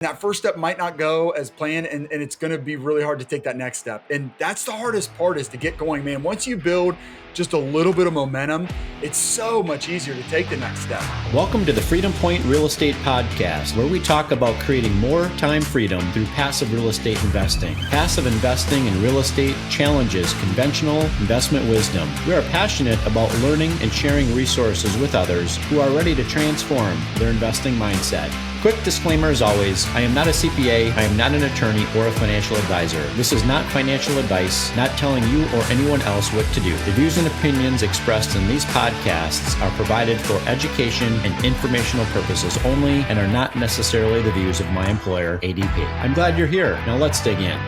That first step might not go as planned, and it's going to be really hard to take that next step. And that's the hardest part, is to get going, man. Once you build just a little bit of momentum, it's so much easier to take the next step. Welcome to the Freedom Point Real Estate Podcast, where we talk about creating more time freedom through passive real estate investing. Passive investing in real estate challenges conventional investment wisdom. We are passionate about learning and sharing resources with others who are ready to transform their investing mindset. Quick disclaimer as always, I am not a CPA, I am not an attorney or a financial advisor. This is not financial advice, not telling you or anyone else what to do. The views and opinions expressed in these podcasts are provided for education and informational purposes only and are not necessarily the views of my employer, ADP. I'm glad you're here. Now let's dig in.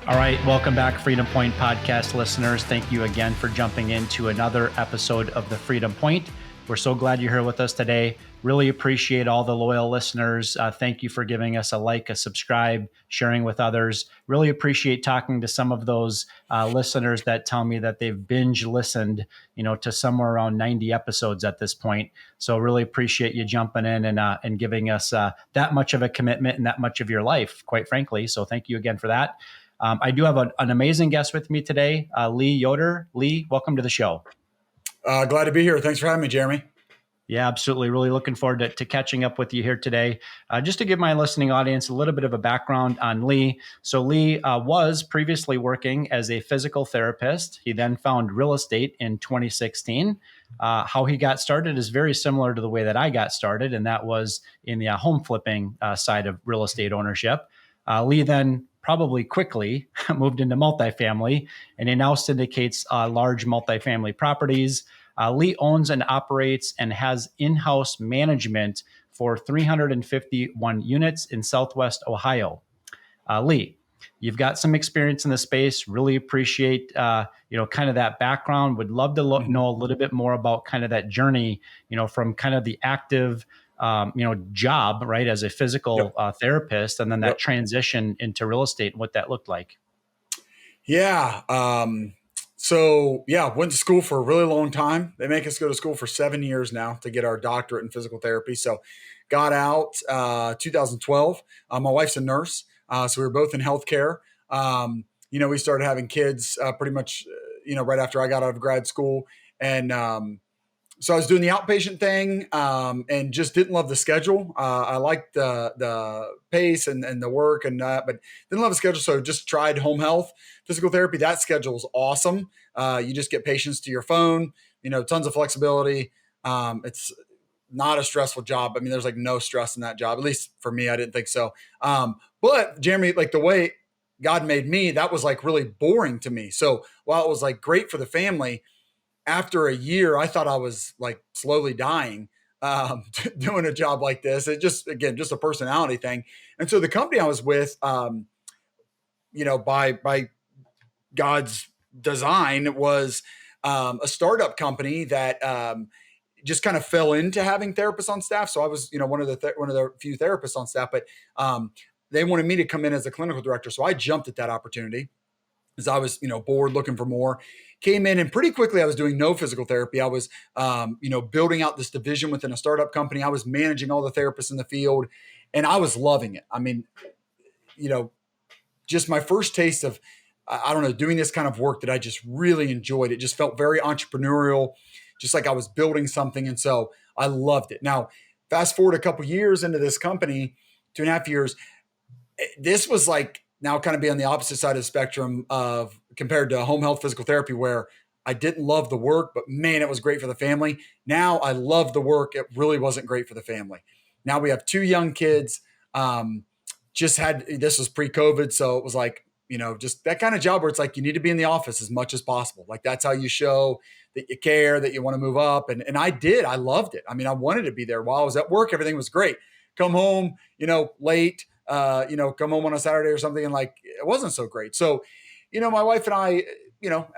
All right, welcome back, Freedom Point Podcast listeners. Thank you again for jumping into another episode of the Freedom Point. We're so glad you're here with us today. Really appreciate all the loyal listeners. Thank you for giving us a like, a subscribe, sharing with others. Really appreciate talking to some of those listeners that tell me that they've binge listened, to somewhere around 90 episodes at this point. So really appreciate you jumping in and giving us that much of a commitment and that much of your life, quite frankly. So thank you again for that. I do have an amazing guest with me today, Lee Yoder. Lee, welcome to the show. Glad to be here. Thanks for having me, Jeremy. Yeah, absolutely. Really looking forward to catching up with you here today. Just to give my listening audience a little bit of a background on Lee. So Lee was previously working as a physical therapist. He then found real estate in 2016. How he got started is very similar to the way that I got started, and that was in the home flipping side of real estate ownership. Lee then probably quickly moved into multifamily, and he now syndicates large multifamily properties. Lee owns and operates and has in-house management for 351 units in Southwest Ohio. Lee, you've got some experience in the space. Really appreciate, kind of that background. Would love to know a little bit more about kind of that journey, from kind of the active, job, right, as a physical therapist, and then that transition into real estate and what that looked like. Yeah. Went to school for a really long time. They make us go to school for 7 years now to get our doctorate in physical therapy. So got out 2012. My wife's a nurse. So we were both in healthcare. We started having kids pretty much, right after I got out of grad school. And so I was doing the outpatient thing and just didn't love the schedule. I liked the pace and the work and that, but didn't love the schedule. So just tried home health, physical therapy. That schedule is awesome. You just get patients to your phone, tons of flexibility. It's not a stressful job. I mean, there's like no stress in that job. At least for me, I didn't think so. But Jeremy, like the way God made me, that was like really boring to me. So while it was like great for the family, after a year, I thought I was like slowly dying doing a job like this. It just a personality thing. And so the company I was with, by God's design, it was a startup company that just kind of fell into having therapists on staff. So I was, one of the few therapists on staff, but they wanted me to come in as a clinical director. So I jumped at that opportunity as I was, bored, looking for more. Came in and pretty quickly I was doing no physical therapy. I was, building out this division within a startup company. I was managing all the therapists in the field, and I was loving it. I mean, just my first taste of, doing this kind of work that I just really enjoyed. It just felt very entrepreneurial, just like I was building something. And so I loved it. Now, fast forward a couple years into this company, 2.5 years, this was like, now kind of be on the opposite side of the spectrum of compared to home health physical therapy, where I didn't love the work, but man, it was great for the family. Now I love the work. It really wasn't great for the family. Now we have 2 young kids. This was pre-COVID. So it was like, just that kind of job where it's like, you need to be in the office as much as possible. Like that's how you show that you care, that you want to move up. And I did, I loved it. I mean, I wanted to be there while I was at work. Everything was great. Come home, late, come home on a Saturday or something. And like, it wasn't so great. So, my wife and I,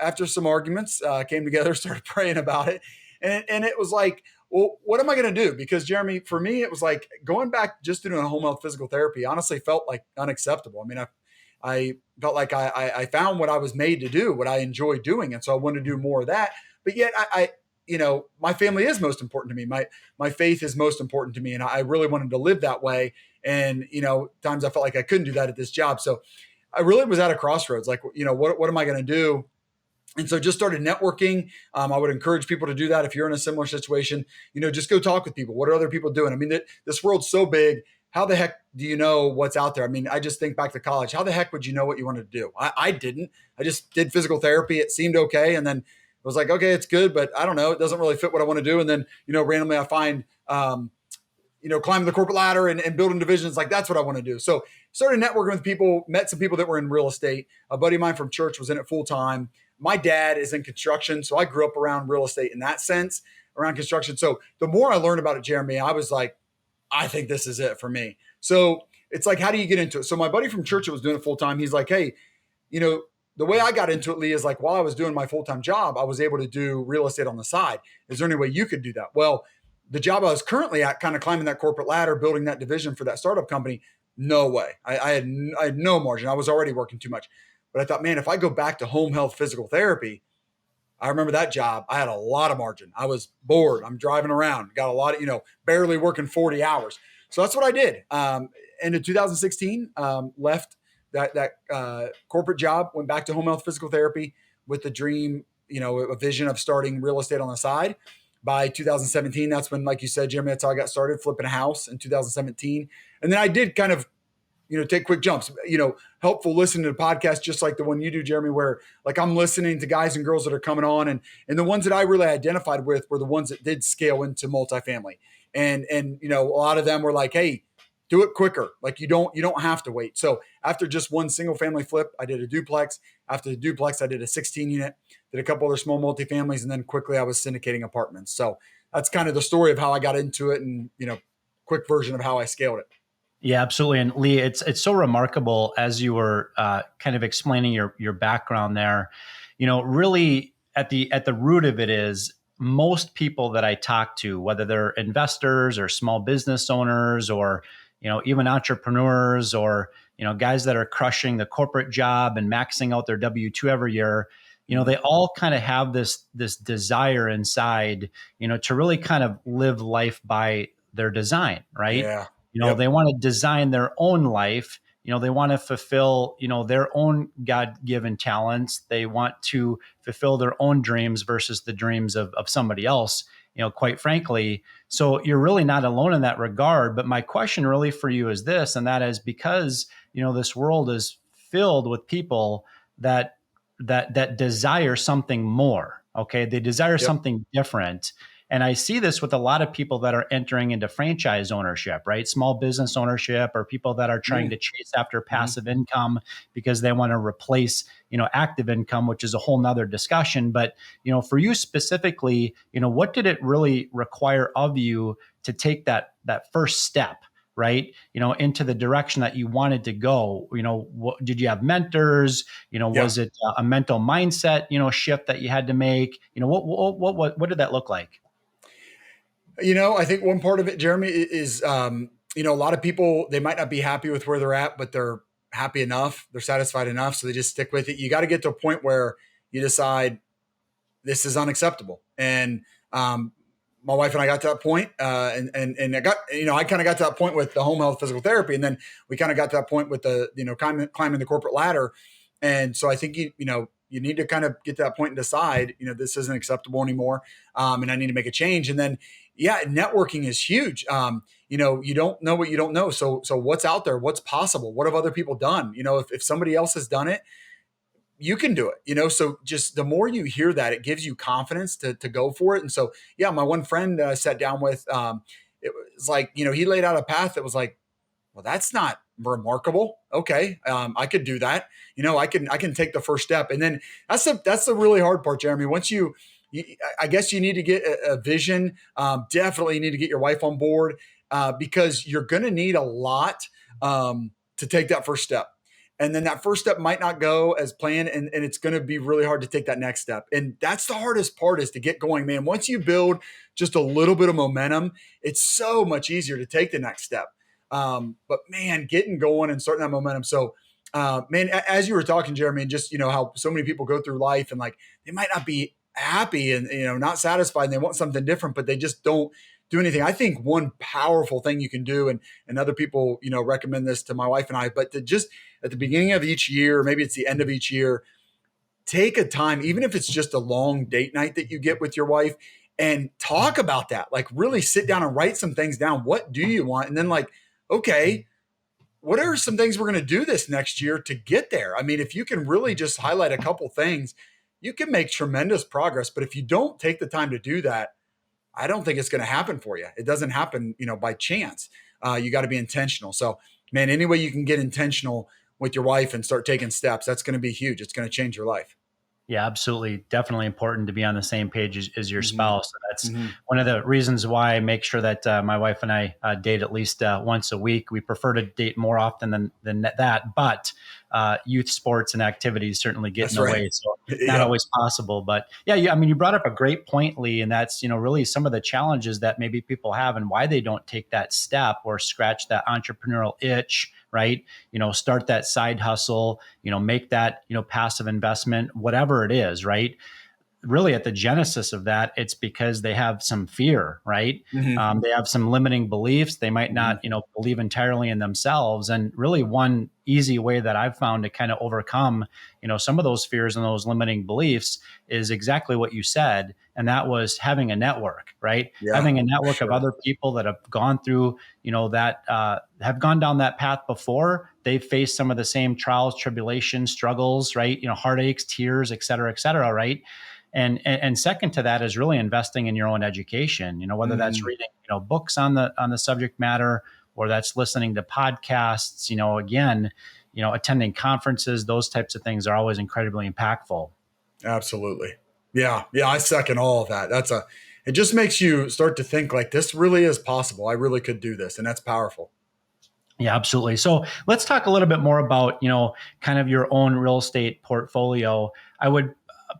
after some arguments, came together, started praying about it. And it was like, well, what am I going to do? Because Jeremy, for me, it was like going back just to doing a home health physical therapy, honestly felt like unacceptable. I mean, I felt like I found what I was made to do, what I enjoy doing. And so I wanted to do more of that. But yet my family is most important to me. My faith is most important to me. And I really wanted to live that way. And, times I felt like I couldn't do that at this job. So I really was at a crossroads, like, what am I going to do? And so just started networking. I would encourage people to do that. If you're in a similar situation, just go talk with people. What are other people doing? I mean, this world's so big. How the heck do you know what's out there? I mean, I just think back to college. How the heck would you know what you wanted to do? I didn't. I just did physical therapy. It seemed okay. And then it was like, okay, it's good, but I don't know. It doesn't really fit what I want to do. And then, randomly I find, climbing the corporate ladder and building divisions. Like, that's what I want to do. So started networking with people, met some people that were in real estate. A buddy of mine from church was in it full time. My dad is in construction. So I grew up around real estate in that sense, around construction. So the more I learned about it, Jeremy, I was like, I think this is it for me. So it's like, how do you get into it? So my buddy from church that was doing it full time, he's like, hey, the way I got into it, Lee, is like, while I was doing my full-time job, I was able to do real estate on the side. Is there any way you could do that? Well, the job I was currently at, kind of climbing that corporate ladder, building that division for that startup company, no way. I had no margin. I was already working too much. But I thought, man, if I go back to home health physical therapy, I remember that job. I had a lot of margin. I was bored. I'm driving around, got a lot of, barely working 40 hours. So that's what I did. And in 2016, left that corporate job, went back to home health physical therapy with the dream, a vision of starting real estate on the side. By 2017, that's when, like you said, Jeremy, that's how I got started flipping a house in 2017. And then I did kind of, take quick jumps, helpful listening to podcasts just like the one you do, Jeremy, where like I'm listening to guys and girls that are coming on, and the ones that I really identified with were the ones that did scale into multifamily. And a lot of them were like, hey, do it quicker. Like you don't have to wait. So after just one single family flip, I did a duplex. After the duplex, I did a 16 unit, did a couple other small multifamilies, and then quickly I was syndicating apartments. So that's kind of the story of how I got into it, and quick version of how I scaled it. Yeah, absolutely. And Lee, it's so remarkable as you were kind of explaining your background there. Really at the root of it is most people that I talk to, whether they're investors or small business owners or even entrepreneurs or guys that are crushing the corporate job and maxing out their W-2 every year, they all kind of have this desire inside, to really kind of live life by their design, right? Yeah. They want to design their own life. They want to fulfill, their own God-given talents. They want to fulfill their own dreams versus the dreams of somebody else, quite frankly. So you're really not alone in that regard. But my question really for you is this, and that is because, this world is filled with people that desire something more. Okay. They desire something different. And I see this with a lot of people that are entering into franchise ownership, right? Small business ownership, or people that are trying to chase after passive income because they want to replace, active income, which is a whole nother discussion. But, for you specifically, what did it really require of you to take that first step, right? Into the direction that you wanted to go? What, did you have mentors? Was it a mental mindset, shift that you had to make? What did that look like? I think one part of it, Jeremy, is, a lot of people, they might not be happy with where they're at, but they're happy enough. They're satisfied enough. So they just stick with it. You got to get to a point where you decide this is unacceptable. And, my wife and I got to that point, and I got, I kind of got to that point with the home health physical therapy. And then we kind of got to that point with the, climbing the corporate ladder. And so I think, you need to kind of get to that point and decide, this isn't acceptable anymore. And I need to make a change. And then, networking is huge. You don't know what you don't know. So what's out there? What's possible? What have other people done? If somebody else has done it, you can do it, so just the more you hear that, it gives you confidence to go for it. And so, my one friend that I sat down with, it was like, he laid out a path that was like, well, that's not remarkable. Okay. I could do that. I can take the first step. And then that's the really hard part, Jeremy. Once I guess you need to get a vision. Definitely need to get your wife on board, because you're going to need a lot, to take that first step. And then that first step might not go as planned, and it's going to be really hard to take that next step. And that's the hardest part, is to get going, man. Once you build just a little bit of momentum, it's so much easier to take the next step. But man, getting going and starting that momentum. So, man, as you were talking, Jeremy, and just, how so many people go through life and like, they might not be happy and, not satisfied, and they want something different, but they just don't do anything. I think one powerful thing you can do, and other people, recommend this to my wife and I, but to just at the beginning of each year, maybe it's the end of each year, take a time, even if it's just a long date night that you get with your wife, and talk about that. Like, really sit down and write some things down. What do you want? And then, like, okay, what are some things we're going to do this next year to get there? I mean, if you can really just highlight a couple things, you can make tremendous progress. But if you don't take the time to do that, I don't think it's going to happen for you. It doesn't happen, by chance. You got to be intentional. So, man, any way you can get intentional with your wife and start taking steps, that's going to be huge. It's going to change your life. Yeah, absolutely. Definitely important to be on the same page as your Mm-hmm. spouse. So that's Mm-hmm. one of the reasons why I make sure that my wife and I date at least once a week. We prefer to date more often than that, but youth sports and activities certainly get That's in the right. way. So not Yep. always possible. But yeah, I mean, you brought up a great point, Lee, and that's, really some of the challenges that maybe people have and why they don't take that step or scratch that entrepreneurial itch, right? Start that side hustle, make that, passive investment, whatever it is, right? Really at the genesis of that, it's because they have some fear, right? Mm-hmm. They have some limiting beliefs. They might Mm-hmm. not, believe entirely in themselves. And really, one easy way that I've found to kind of overcome, some of those fears and those limiting beliefs is exactly what you said, and that was having a network, right? Yeah, Having a for network of sure. other people that have gone through, that have gone down that path before. They've faced some of the same trials, tribulations, struggles, right? Heartaches, tears, et cetera, right? And second to that is really investing in your own education, whether that's Mm-hmm. reading books on the subject matter, or that's listening to podcasts, again, attending conferences. Those types of things are always incredibly impactful. Absolutely. Yeah. Yeah. I second all of that. It just makes you start to think like this really is possible. I really could do this. And that's powerful. Yeah, absolutely. So let's talk a little bit more about, kind of your own real estate portfolio. I would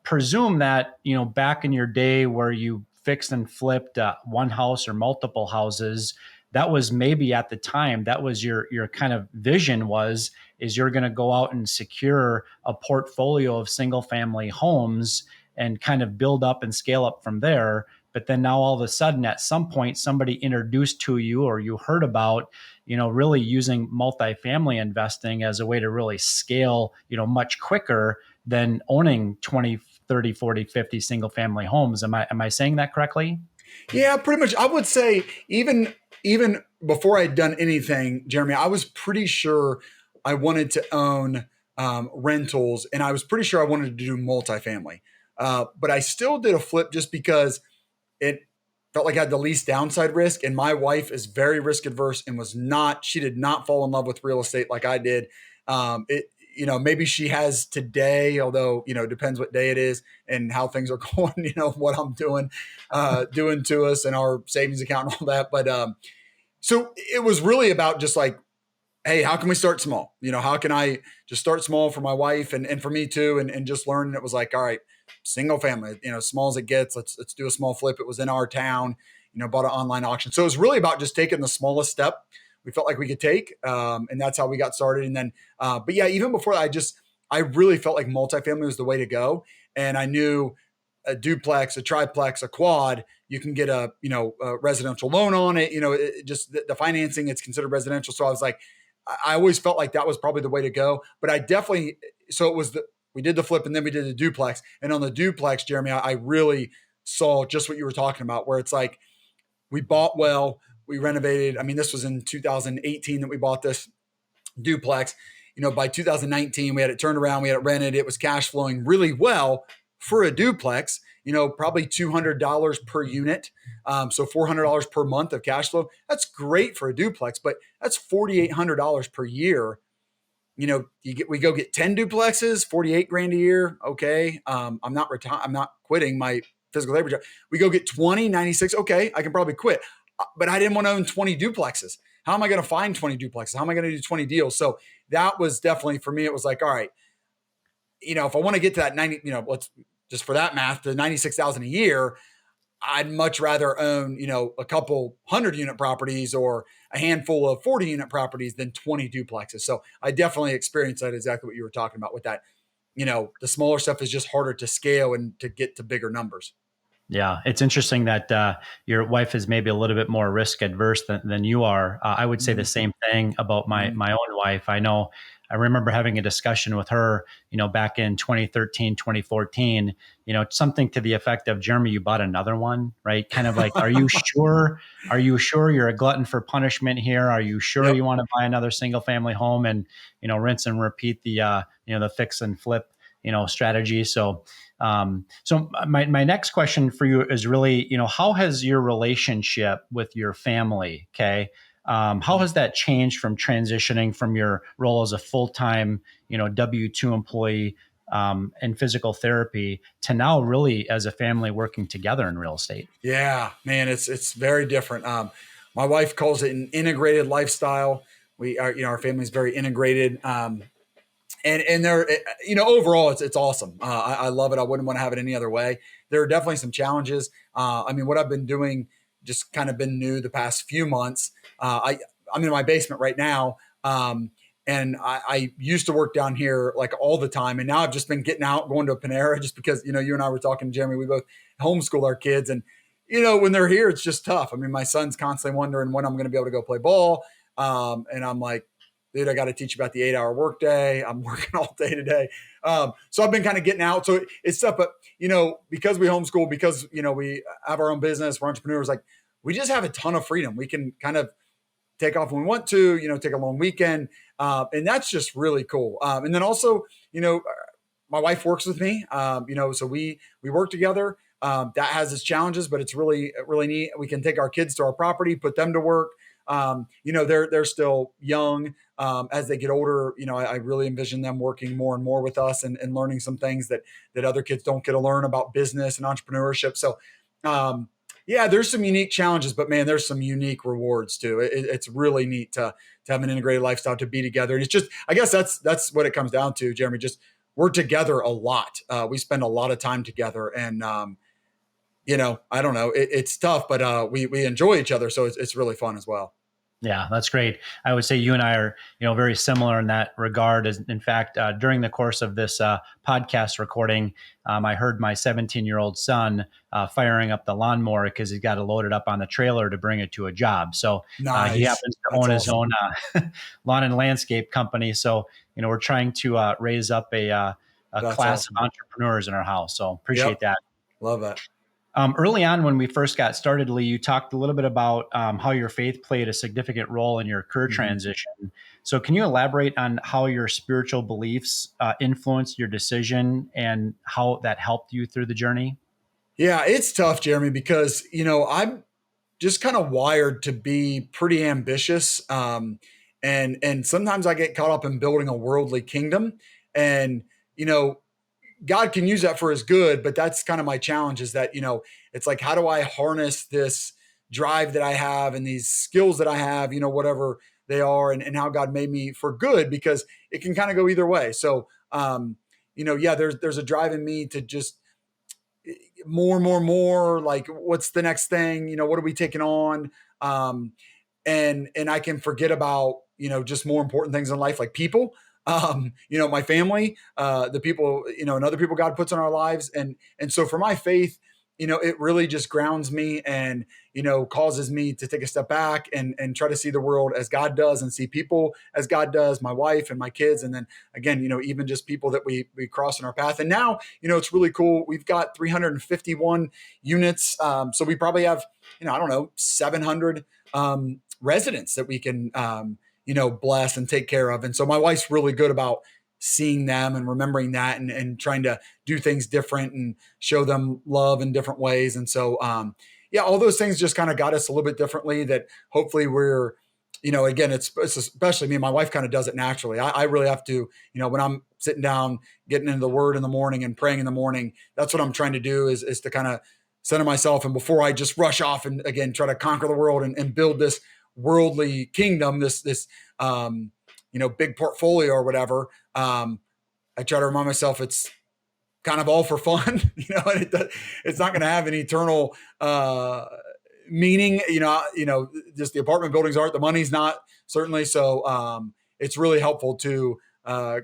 presume that, back in your day where you fixed and flipped one house or multiple houses, that was maybe at the time, that was your kind of vision is you're going to go out and secure a portfolio of single family homes and kind of build up and scale up from there. But then now all of a sudden, at some point, somebody introduced to you or you heard about, really using multifamily investing as a way to really scale, much quicker than owning 20, 30, 40, 50 single family homes. Am I saying that correctly? Yeah, pretty much. I would say even before I'd done anything, Jeremy, I was pretty sure I wanted to own rentals, and I was pretty sure I wanted to do multifamily. But I still did a flip just because it felt like I had the least downside risk. And my wife is very risk adverse and she did not fall in love with real estate like I did. Maybe she has today, although, depends what day it is and how things are going, what I'm doing to us and our savings account and all that. But, so it was really about just like, hey, how can we start small? How can I just start small for my wife and for me too, and just learn. And it was like, all right, single family, small as it gets. Let's do a small flip. It was in our town, bought an online auction. So it was really about just taking the smallest step we felt like we could take, and that's how we got started. And then, but yeah, even before that, I really felt like multifamily was the way to go, and I knew a duplex, a triplex, a quad, you can get a residential loan on it. Just the financing, it's considered residential. So I was like, I always felt like that was probably the way to go. But I definitely, so it was we did the flip and then we did the duplex. And on the duplex, Jeremy, I really saw just what you were talking about, where it's like we bought well, we renovated. I mean, this was in 2018 that we bought this duplex. By 2019, we had it turned around, we had it rented, it was cash flowing really well for a duplex. Probably $200 per unit, so $400 per month of cash flow. That's great for a duplex, but that's $4,800 per year. We go get 10 duplexes, 48 grand a year. Okay, I'm not quitting my physical labor job. We go get 20, 96. Okay, I can probably quit, but I didn't want to own 20 duplexes. How am I going to find 20 duplexes? How am I going to do 20 deals? So that was definitely for me. It was like, all right, if I want to get to that 90, let's just for that math, the 96,000 a year, I'd much rather own, a couple 100 unit properties or a handful of 40 unit properties than 20 duplexes. So I definitely experienced that exactly what you were talking about with that, the smaller stuff is just harder to scale and to get to bigger numbers. Yeah, it's interesting that your wife is maybe a little bit more risk adverse than you are. I would say the Mm-hmm. same thing about Mm-hmm. my own wife. I remember having a discussion with her, back in 2013, 2014, something to the effect of, Jeremy, you bought another one, right? Kind of like, are you sure? Are you sure you're a glutton for punishment here? Are you sure Yep. you want to buy another single family home and, rinse and repeat the fix and flip, strategy? So my next question for you is really, how has your relationship with your family, okay, how has that changed from transitioning from your role as a full-time, W-2 employee in physical therapy to now really as a family working together in real estate? Yeah, man, it's very different. My wife calls it an integrated lifestyle. We are, our family's very integrated. And they're, overall it's awesome. I love it. I wouldn't want to have it any other way. There are definitely some challenges. What I've been doing just kind of been new the past few months. I'm in my basement right now. And I used to work down here like all the time, and now I've just been getting out, going to a Panera, just because you and I were talking, Jeremy. We both homeschool our kids, and when they're here, it's just tough. My son's constantly wondering when I'm going to be able to go play ball, and I'm like, dude, I got to teach you about the 8-hour workday. I'm working all day today. So I've been kind of getting out. So it's tough, but because we homeschool, because, we have our own business, we're entrepreneurs, like we just have a ton of freedom. We can kind of take off when we want to, take a long weekend. And that's just really cool. And then also, my wife works with me, so we work together. That has its challenges, but it's really, really neat. We can take our kids to our property, put them to work. They're still young. As they get older, I really envision them working more and more with us and learning some things that other kids don't get to learn about business and entrepreneurship. So, yeah, there's some unique challenges, but man, there's some unique rewards too. It's really neat to have an integrated lifestyle, to be together. And it's just, I guess that's what it comes down to, Jeremy. Just we're together a lot. We spend a lot of time together, and I don't know, it's tough, but we enjoy each other, so it's really fun as well. Yeah, that's great. I would say you and I are, very similar in that regard. As in fact, during the course of this podcast recording, I heard my 17-year-old son firing up the lawnmower because he's got it loaded up on the trailer to bring it to a job. So he Nice. happens to That's own his awesome. own lawn and landscape company. So we're trying to raise up a That's class of awesome. entrepreneurs in our house. So appreciate Yep. that. Love that. Early on, when we first got started, Lee, you talked a little bit about how your faith played a significant role in your career Mhm. transition. So, can you elaborate on how your spiritual beliefs influenced your decision and how that helped you through the journey? Yeah, it's tough, Jeremy, because I'm just kind of wired to be pretty ambitious, and sometimes I get caught up in building a worldly kingdom, and you know God can use that for his good, but that's kind of my challenge, is that, it's like, how do I harness this drive that I have and these skills that I have, whatever they are, and how God made me for good, because it can kind of go either way. So, yeah, there's a drive in me to just more, like, what's the next thing? What are we taking on? Um, and I can forget about, just more important things in life, like people, my family, the people, and other people God puts in our lives. And so for my faith, it really just grounds me, and, causes me to take a step back and try to see the world as God does, and see people as God does, my wife and my kids. And then again, even just people that we cross in our path. And now, it's really cool. We've got 351 units. So we probably have, I don't know, 700, residents that we can, bless and take care of. And so my wife's really good about seeing them and remembering that, and trying to do things different and show them love in different ways. And so, yeah, all those things just kind of got us a little bit differently, that hopefully we're, again, it's especially me, my wife kind of does it naturally. I really have to, when I'm sitting down, getting into the word in the morning and praying in the morning, that's what I'm trying to do, is to kind of center myself. And before I just rush off and again, try to conquer the world and build this worldly kingdom, this big portfolio or whatever, I try to remind myself it's kind of all for fun, and it's not going to have an eternal meaning. Just the apartment buildings aren't, the money's not, certainly. So it's really helpful to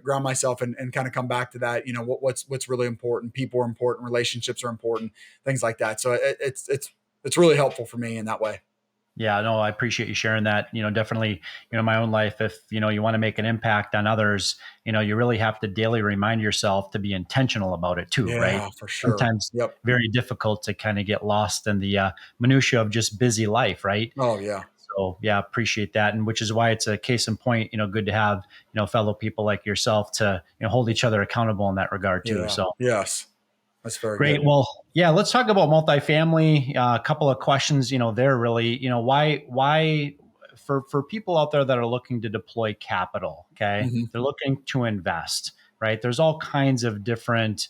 ground myself and kind of come back to that. What's really important. People are important. Relationships are important. Things like that. So it's really helpful for me in that way. Yeah, no, I appreciate you sharing that. Definitely, my own life, if, you want to make an impact on others, you really have to daily remind yourself to be intentional about it too, right? Yeah, for sure. Sometimes Yep. very difficult to kind of get lost in the minutia of just busy life, right? Oh yeah. So yeah, appreciate that. And which is why it's a case in point, good to have, fellow people like yourself to, hold each other accountable in that regard too. Yeah. So Yes. That's very great. good. Well, yeah, let's talk about multifamily. A couple of questions, there really, why for people out there that are looking to deploy capital, okay, Hmm. they're looking to invest, right? There's all kinds of different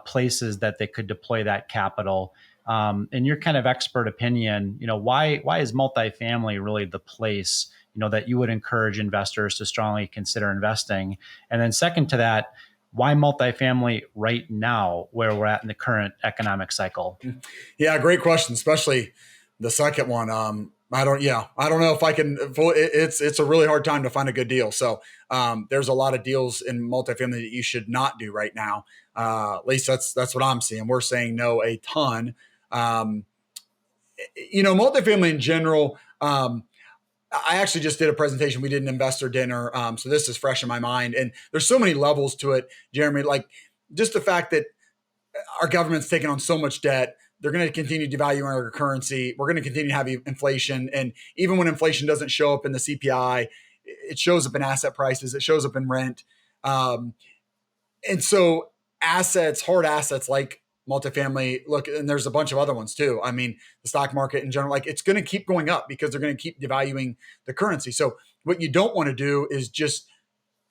places that they could deploy that capital. In your kind of expert opinion, why is multifamily really the place, that you would encourage investors to strongly consider investing? And then second to that, why multifamily right now, where we're at in the current economic cycle? Yeah, great question, especially the second one. I don't know if I can. It's a really hard time to find a good deal. So there's a lot of deals in multifamily that you should not do right now. At least that's what I'm seeing. We're saying no a ton. Um, Multifamily in general. I actually just did a presentation. We did an investor dinner. So this is fresh in my mind. And there's so many levels to it, Jeremy. Like just the fact that our government's taking on so much debt. They're going to continue devaluing our currency. We're going to continue to have inflation. And even when inflation doesn't show up in the CPI, it shows up in asset prices. It shows up in rent. Um, and so hard assets like multifamily, look, and there's a bunch of other ones too. I mean, the stock market in general, like it's going to keep going up because they're going to keep devaluing the currency. So what you don't want to do is just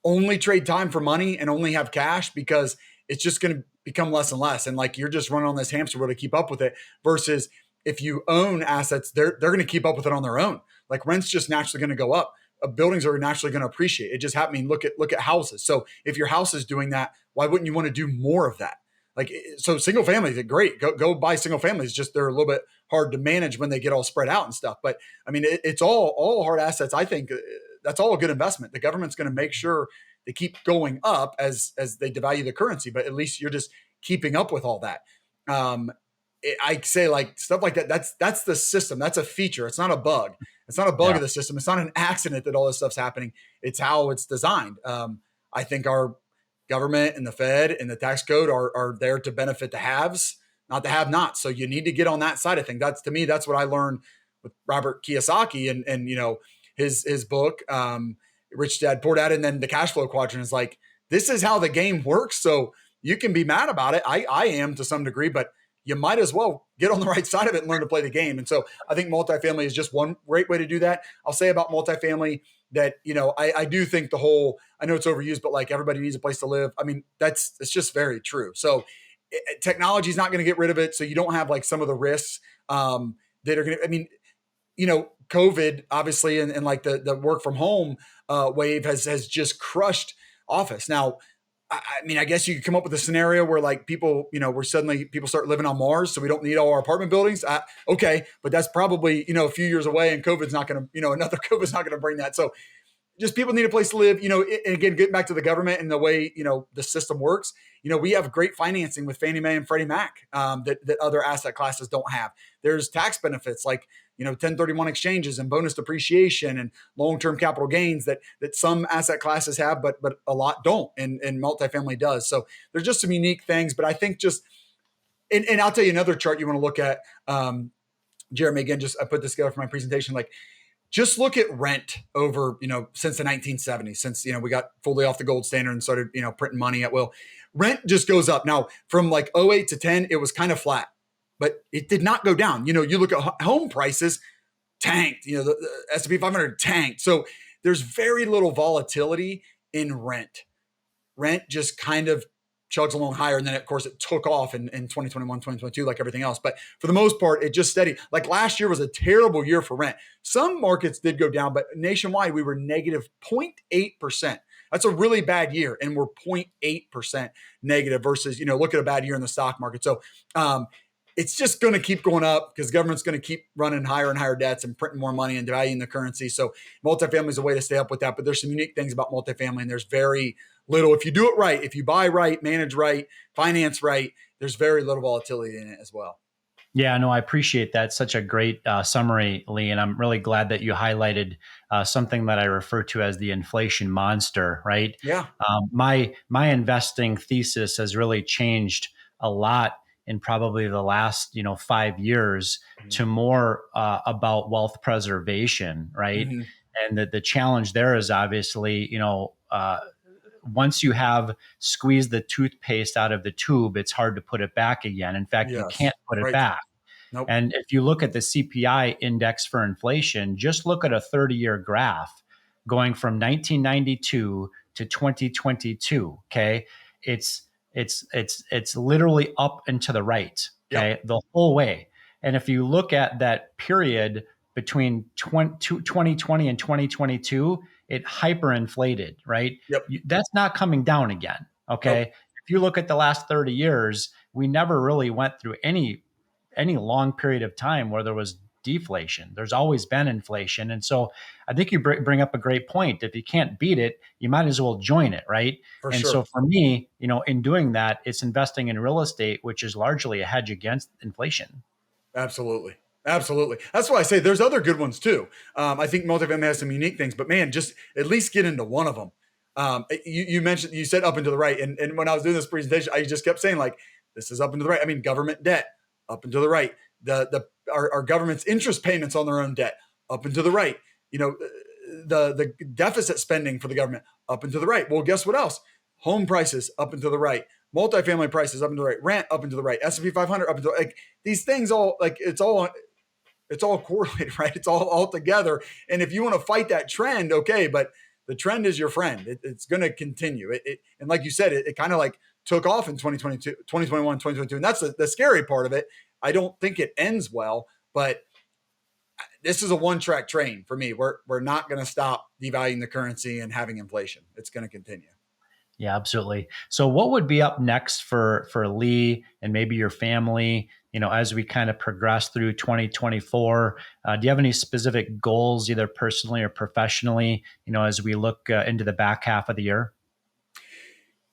only trade time for money and only have cash, because it's just going to become less and less. And like you're just running on this hamster wheel to keep up with it, versus if you own assets, they're going to keep up with it on their own. Like rent's just naturally going to go up. Buildings are naturally going to appreciate. It just happening. Look at houses. So if your house is doing that, why wouldn't you want to do more of that? Like, so single families are great. Go buy single families. Just they're a little bit hard to manage when they get all spread out and stuff. But I mean, it's all hard assets. I think that's all a good investment. The government's going to make sure they keep going up as they devalue the currency, but at least you're just keeping up with all that. I say like stuff like that. That's the system. That's a feature. It's not a bug. It's not a bug Yeah. of the system. It's not an accident that all this stuff's happening. It's how it's designed. I think our government and the Fed and the tax code are there to benefit the haves, not the have-nots. So you need to get on that side of things. That's, to me, that's what I learned with Robert Kiyosaki and his book, Rich Dad Poor Dad, and then the cash flow quadrant is like, this is how the game works. So you can be mad about it. I am to some degree, but you might as well get on the right side of it and learn to play the game. And so I think multifamily is just one great way to do that. I'll say about multifamily that, I do think I know it's overused, but like everybody needs a place to live. I mean, it's just very true. So technology is not going to get rid of it. So you don't have like some of the risks that are going to, I mean, COVID obviously, and like the work from home wave has just crushed office. Now, I mean, I guess you could come up with a scenario where like people, where suddenly people start living on Mars, so we don't need all our apartment buildings. Okay, but that's probably a few years away, and COVID's not going to, another COVID's not going to bring that. So just people need a place to live, and again, getting back to the government and the way, the system works, we have great financing with Fannie Mae and Freddie Mac that other asset classes don't have. There's tax benefits like, 1031 exchanges and bonus depreciation and long-term capital gains that some asset classes have, but a lot don't. And multifamily does. So there's just some unique things, but I think and I'll tell you another chart you want to look at, Jeremy, again, I put this together for my presentation. Like, just look at rent over, since the 1970s, since, we got fully off the gold standard and started, printing money at will. Rent just goes up. Now, from like '08 to 10, it was kind of flat, but it did not go down. You look at home prices tanked, the S&P 500 tanked. So there's very little volatility in rent. Rent just kind of chugs along higher. And then, of course, it took off in 2021, 2022, like everything else. But for the most part, it just steady. Like last year was a terrible year for rent. Some markets did go down, but nationwide, we were negative 0.8%. That's a really bad year. And we're 0.8% negative versus, look at a bad year in the stock market. So it's just going to keep going up because government's going to keep running higher and higher debts and printing more money and devaluing the currency. So multifamily is a way to stay up with that. But there's some unique things about multifamily, and there's very little. If you do it right, if you buy right, manage right, finance right, there's very little volatility in it as well. Yeah, no, I appreciate that. Such a great summary, Lee, and I'm really glad that you highlighted something that I refer to as the inflation monster. Right? Yeah. My investing thesis has really changed a lot in probably the last 5 years to more about wealth preservation. Right? Mm-hmm. And the challenge there is obviously once you have squeezed the toothpaste out of the tube, it's hard to put it back again. In fact, you Yes. can't put it Right. back. Nope. And if you look at the CPI index for inflation, just look at a 30-year graph going from 1992 to 2022. Okay, it's literally up and to the right. Okay, Yep. the whole way. And if you look at that period between 2020 and 2022, it hyperinflated. Right, Yep. that's not coming down again. Okay, Nope. if you look at the last 30 years, we never really went through any long period of time where there was deflation. There's always been inflation. And so I think you bring up a great point. If you can't beat it, you might as well join it, right? For And sure. so for me, in doing that, it's investing in real estate, which is largely a hedge against inflation. Absolutely. Absolutely. That's why I say there's other good ones too. I think multifamily has some unique things, but man, just at least get into one of them. You said up and to the right. And when I was doing this presentation, I just kept saying like, this is up and to the right. I mean, government debt up and to the right. Our government's interest payments on their own debt up and to the right. The deficit spending for the government up and to the right. Well, guess what else? Home prices up and to the right. Multifamily prices up and to the right. Rent up and to the right. S&P 500 up and to the right. Like these things all like it's all correlated, right? It's all together. And if you want to fight that trend, okay, but the trend is your friend. It's going to continue. And like you said, it kind of like took off in 2022, 2021, 2022. And that's the scary part of it. I don't think it ends well, but this is a one-track train for me. We're not going to stop devaluing the currency and having inflation. It's going to continue. Yeah, absolutely. So what would be up next for Lee and maybe your family, as we kind of progress through 2024? Do you have any specific goals, either personally or professionally, as we look into the back half of the year?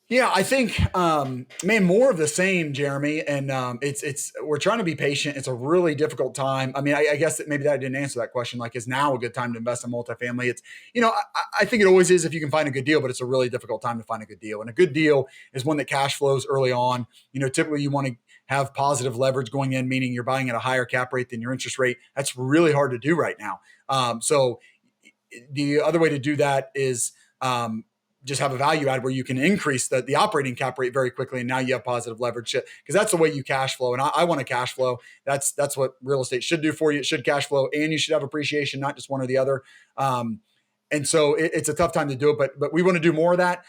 Yeah, I think, man, more of the same, Jeremy. And we're trying to be patient. It's a really difficult time. I mean, I guess that maybe that I didn't answer that question. Like, is now a good time to invest in multifamily? It's, I think it always is if you can find a good deal, but it's a really difficult time to find a good deal. And a good deal is one that cash flows early on. Typically you want to have positive leverage going in, meaning you're buying at a higher cap rate than your interest rate. That's really hard to do right now. So the other way to do that is, just have a value add where you can increase the operating cap rate very quickly. And now you have positive leverage because that's the way you cash flow. And I want to cash flow. That's what real estate should do for you. It should cash flow and you should have appreciation, not just one or the other. And so it's a tough time to do it, but we want to do more of that.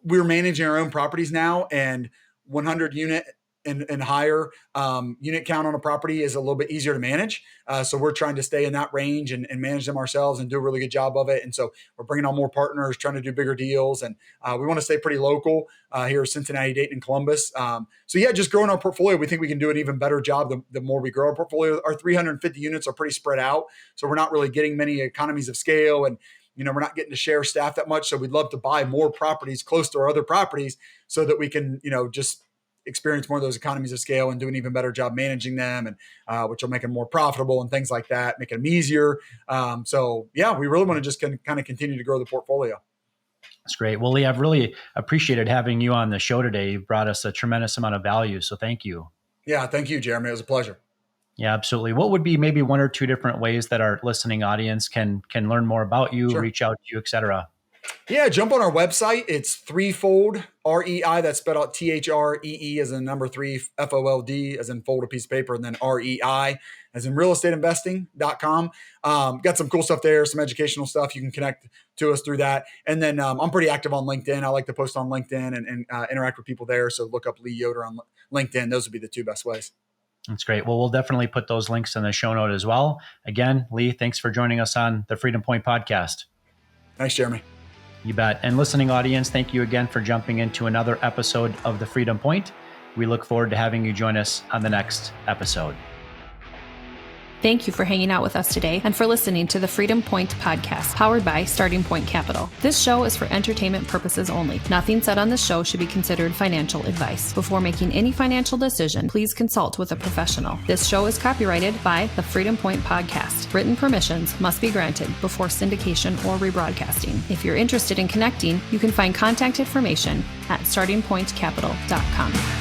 We're managing our own properties now, and 100 unit and higher unit count on a property is a little bit easier to manage. So we're trying to stay in that range and manage them ourselves and do a really good job of it. And so we're bringing on more partners, trying to do bigger deals. And we want to stay pretty local here, Cincinnati, Dayton, and Columbus. So yeah, just growing our portfolio. We think we can do an even better job the more we grow our portfolio. Our 350 units are pretty spread out. So we're not really getting many economies of scale, and we're not getting to share staff that much. So we'd love to buy more properties close to our other properties so that we can, just experience more of those economies of scale and do an even better job managing them, and which will make them more profitable and things like that, make them easier. So yeah, we really want to just kind of continue to grow the portfolio. That's great. Well, Lee, I've really appreciated having you on the show today. You've brought us a tremendous amount of value. So thank you. Yeah. Thank you, Jeremy. It was a pleasure. Yeah, absolutely. What would be maybe one or two different ways that our listening audience can learn more about you, Sure. reach out to you, et cetera? Yeah, jump on our website. It's Threefold, REI. That's spelled out THREE as in number 3, FOLD as in fold a piece of paper, and then REI as in realestateinvesting.com. Got some cool stuff there, some educational stuff. You can connect to us through that. And then I'm pretty active on LinkedIn. I like to post on LinkedIn and interact with people there. So look up Lee Yoder on LinkedIn. Those would be the two best ways. That's great. Well, we'll definitely put those links in the show note as well. Again, Lee, thanks for joining us on the Freedom Point podcast. Thanks, Jeremy. You bet. And listening audience, thank you again for jumping into another episode of The Freedom Point. We look forward to having you join us on the next episode. Thank you for hanging out with us today and for listening to the Freedom Point podcast, powered by Starting Point Capital. This show is for entertainment purposes only. Nothing said on this show should be considered financial advice. Before making any financial decision, please consult with a professional. This show is copyrighted by the Freedom Point podcast. Written permissions must be granted before syndication or rebroadcasting. If you're interested in connecting, you can find contact information at startingpointcapital.com.